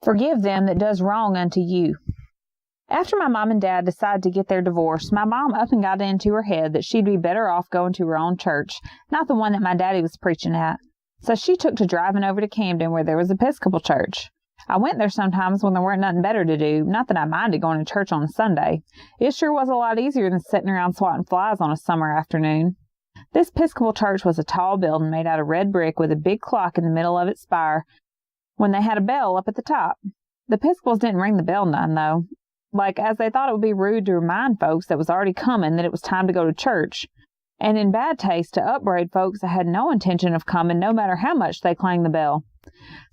Forgive them that does wrong unto you. After my mom and dad decided to get their divorce, my mom up and got it into her head that she'd be better off going to her own church, not the one that my daddy was preaching at. So she took to driving over to Camden where there was an Episcopal church. I went there sometimes when there weren't nothing better to do, not that I minded going to church on a Sunday. It sure was a lot easier than sitting around swatting flies on a summer afternoon. This Episcopal church was a tall building made out of red brick with a big clock in the middle of its spire when they had a bell up at the top. The Episcopals didn't ring the bell none, though, as they thought it would be rude to remind folks that was already coming that it was time to go to church, and in bad taste to upbraid folks that had no intention of coming no matter how much they clanged the bell.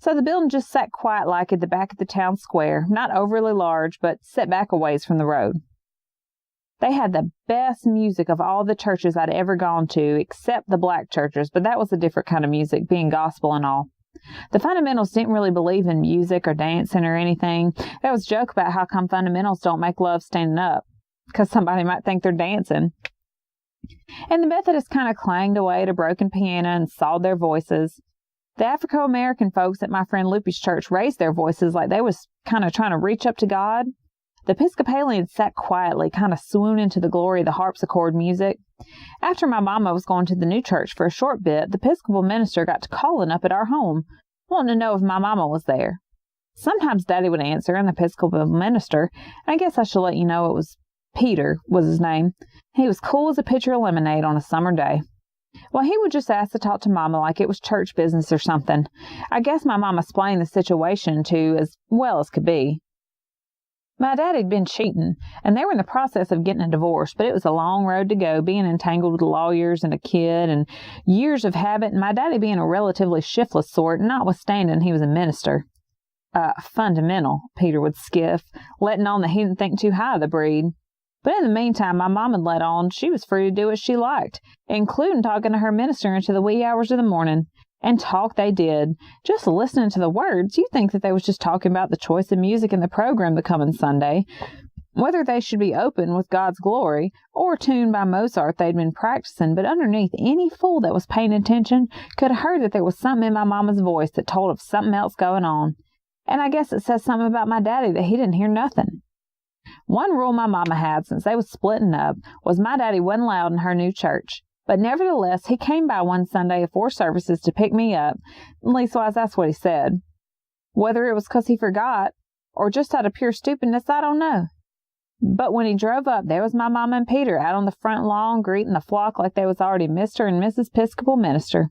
So the building just sat quiet like at the back of the town square, not overly large, but set back a ways from the road. They had the best music of all the churches I'd ever gone to, except the black churches, but that was a different kind of music, being gospel and all. The fundamentals didn't really believe in music or dancing or anything. There was a joke about how come fundamentals don't make love standing up, because somebody might think they're dancing. And the Methodists kind of clanged away at a broken piano and sawed their voices. The Afro-American folks at my friend Loopy's church raised their voices like they was kind of trying to reach up to God. The Episcopalians sat quietly, kind of swooning to the glory of the harpsichord music. After my mama was going to the new church for a short bit, the Episcopal minister got to calling up at our home, wanting to know if my mama was there. Sometimes Daddy would answer, and the Episcopal minister, I guess I should let you know it was Peter, was his name. He was cool as a pitcher of lemonade on a summer day. Well, he would just ask to talk to Mama like it was church business or something. I guess my mama explained the situation to as well as could be. My daddy'd been cheating, and they were in the process of getting a divorce, but it was a long road to go, being entangled with lawyers and a kid, and years of habit, and my daddy being a relatively shiftless sort, notwithstanding he was a minister. Fundamental, Peter would skiff, letting on that he didn't think too high of the breed. But in the meantime, my mom had let on she was free to do what she liked, including talking to her minister into the wee hours of the morning. And talk they did. Just listening to the words, you'd think that they was just talking about the choice of music in the program the coming Sunday, whether they should be open with God's glory or tuned by Mozart they'd been practicing, but underneath, any fool that was paying attention could have heard that there was something in my mama's voice that told of something else going on. And I guess it says something about my daddy that he didn't hear nothing. One rule my mama had since they was splitting up was my daddy wasn't allowed in her new church. But nevertheless, he came by one Sunday afore services to pick me up. Leastwise, that's what he said. Whether it was 'cause he forgot, or just out of pure stupidness, I don't know. But when he drove up, there was my mama and Peter out on the front lawn greeting the flock like they was already Mr. and Mrs. Episcopal Minister.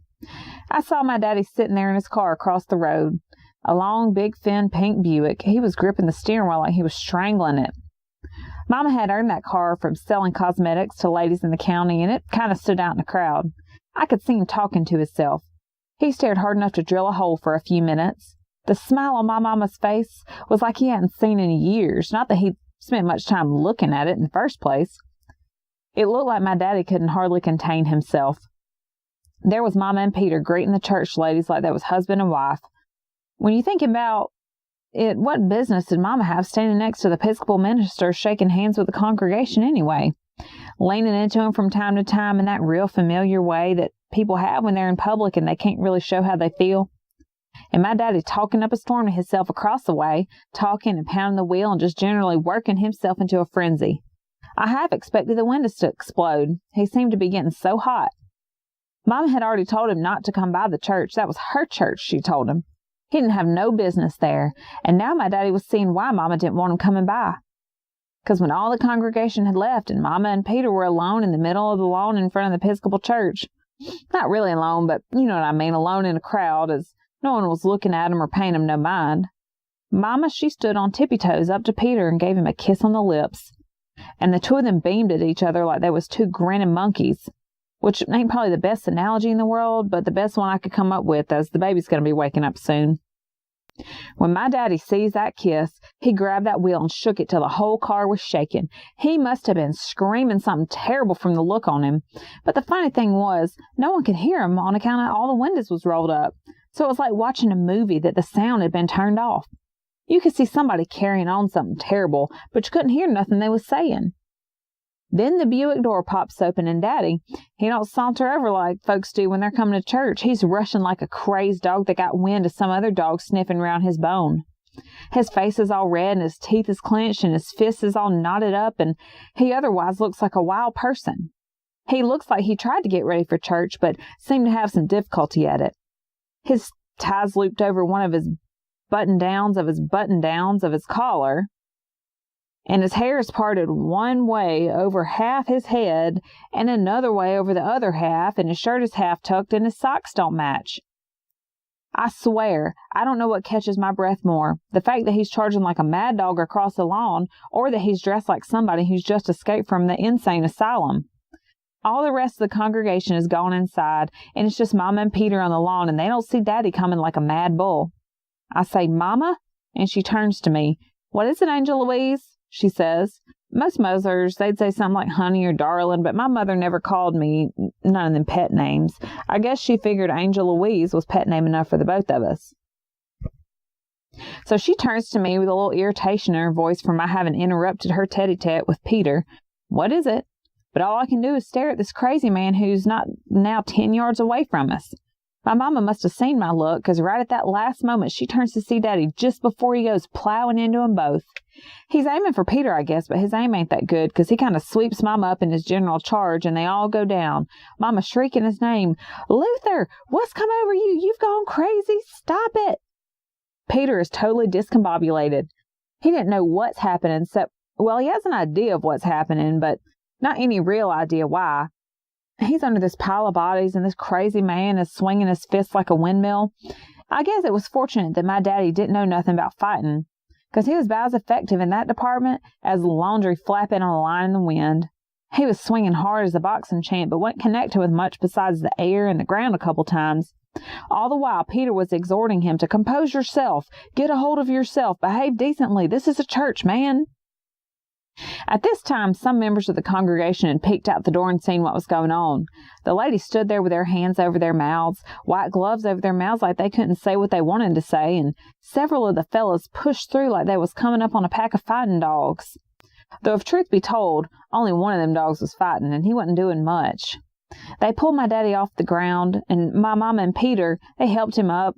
I saw my daddy sitting there in his car across the road. A long, big, thin, pink Buick. He was gripping the steering wheel like he was strangling it. Mama had earned that car from selling cosmetics to ladies in the county, and it kind of stood out in the crowd. I could see him talking to himself. He stared hard enough to drill a hole for a few minutes. The smile on my mama's face was like he hadn't seen in years, not that he'd spent much time looking at it in the first place. It looked like my daddy couldn't hardly contain himself. There was Mama and Peter greeting the church ladies like they was husband and wife. When you think about it, what business did Mama have standing next to the Episcopal minister shaking hands with the congregation anyway? Leaning into him from time to time in that real familiar way that people have when they're in public and they can't really show how they feel. And my daddy talking up a storm to himself across the way, talking and pounding the wheel and just generally working himself into a frenzy. I half expected the windows to explode. He seemed to be getting so hot. Mama had already told him not to come by the church. That was her church, she told him. He didn't have no business there, and now my daddy was seeing why Mama didn't want him coming by. 'Cause when all the congregation had left and Mama and Peter were alone in the middle of the lawn in front of the Episcopal church, not really alone, but you know what I mean, alone in a crowd as no one was looking at him or paying him no mind, Mama, she stood on tippy-toes up to Peter and gave him a kiss on the lips. And the two of them beamed at each other like they was two grinning monkeys. Which ain't probably the best analogy in the world, but the best one I could come up with, as the baby's going to be waking up soon. When my daddy sees that kiss, he grabbed that wheel and shook it till the whole car was shaking. He must have been screaming something terrible from the look on him. But the funny thing was, no one could hear him on account of all the windows was rolled up. So it was like watching a movie that the sound had been turned off. You could see somebody carrying on something terrible, but you couldn't hear nothing they was saying. Then the Buick door pops open, and Daddy, he don't saunter over like folks do when they're coming to church. He's rushing like a crazed dog that got wind of some other dog sniffing round his bone. His face is all red and his teeth is clenched and his fist is all knotted up, and he otherwise looks like a wild person. He looks like he tried to get ready for church, but seemed to have some difficulty at it. His tie's looped over one of his button-downs of his collar, and his hair is parted one way over half his head and another way over the other half, and his shirt is half tucked and his socks don't match. I swear, I don't know what catches my breath more, the fact that he's charging like a mad dog across the lawn, or that he's dressed like somebody who's just escaped from the insane asylum. All the rest of the congregation is gone inside, and it's just Mama and Peter on the lawn, and they don't see Daddy coming like a mad bull. I say, "Mama?" And she turns to me. "What is it, Angel-Louise?" she says. Most mothers, they'd say something like honey or darling, but my mother never called me none of them pet names. I guess she figured Angel-Louise was pet name enough for the both of us. So she turns to me with a little irritation in her voice for my having interrupted her tete-a-tete with Peter. What is it? But all I can do is stare at this crazy man who's not now 10 yards away from us. My mama must have seen my look, because right at that last moment she turns to see Daddy just before he goes plowing into them both. He's aiming for Peter, I guess, but his aim ain't that good, because he kind of sweeps Mama up in his general charge, and they all go down. Mama shrieking his name, "Luther, what's come over you? You've gone crazy. Stop it." Peter is totally discombobulated. He didn't know what's happening, except, well, he has an idea of what's happening, but not any real idea why. He's under this pile of bodies, and this crazy man is swinging his fist like a windmill. I guess it was fortunate that my daddy didn't know nothing about fighting, because he was about as effective in that department as laundry flapping on a line in the wind. He was swinging hard as a boxing champ, but wasn't connected with much besides the air and the ground a couple times. All the while, Peter was exhorting him to compose yourself, get a hold of yourself, behave decently. This is a church, man. At this time, some members of the congregation had peeked out the door and seen what was going on. The ladies stood there with their hands over their mouths, white gloves over their mouths like they couldn't say what they wanted to say, and several of the fellas pushed through like they was coming up on a pack of fighting dogs. Though if truth be told, only one of them dogs was fighting, and he wasn't doing much. They pulled my daddy off the ground, and my mama and Peter, they helped him up.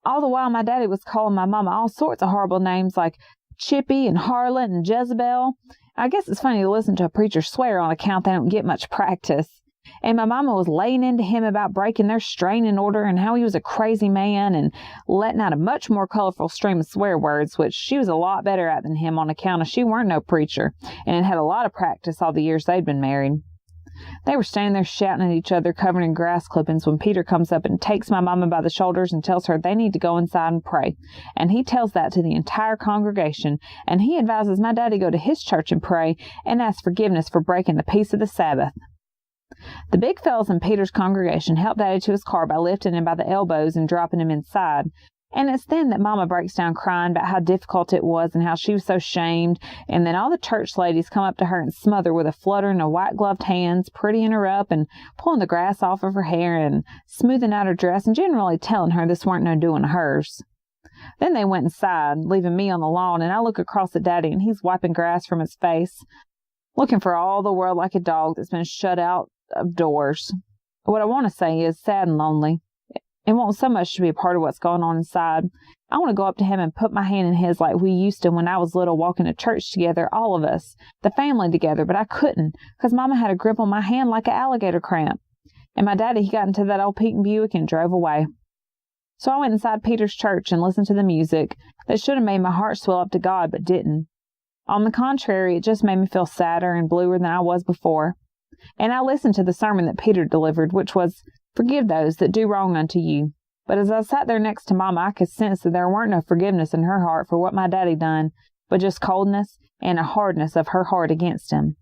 All the while, my daddy was calling my mama all sorts of horrible names like Chippy and Harlot and Jezebel. I guess it's funny to listen to a preacher swear on account they don't get much practice. And my mama was laying into him about breaking their restraining order and how he was a crazy man, and letting out a much more colorful stream of swear words, which she was a lot better at than him on account of she weren't no preacher and had had a lot of practice all the years they'd been married. They were standing there shouting at each other, covered in grass clippings, when Peter comes up and takes my mama by the shoulders and tells her they need to go inside and pray. And he tells that to the entire congregation, and he advises my daddy go to his church and pray and ask forgiveness for breaking the peace of the Sabbath. The big fellows in Peter's congregation helped Daddy to his car by lifting him by the elbows and dropping him inside. And it's then that Mama breaks down crying about how difficult it was and how she was so shamed. And then all the church ladies come up to her and smother with a fluttering of white-gloved hands, prettying her up and pulling the grass off of her hair and smoothing out her dress and generally telling her this weren't no doing of hers. Then they went inside, leaving me on the lawn, and I look across at Daddy, and he's wiping grass from his face, looking for all the world like a dog that's been shut out of doors. What I want to say is sad and lonely. It won't so much to be a part of what's going on inside. I want to go up to him and put my hand in his like we used to when I was little, walking to church together, all of us, the family together, but I couldn't, because Mama had a grip on my hand like an alligator cramp. And my daddy, he got into that old Pete and Buick and drove away. So I went inside Peter's church and listened to the music that should have made my heart swell up to God, but didn't. On the contrary, it just made me feel sadder and bluer than I was before. And I listened to the sermon that Peter delivered, which was, "Forgive those that do wrong unto you." But as I sat there next to Mama, I could sense that there weren't no forgiveness in her heart for what my daddy done, but just coldness and a hardness of her heart against him.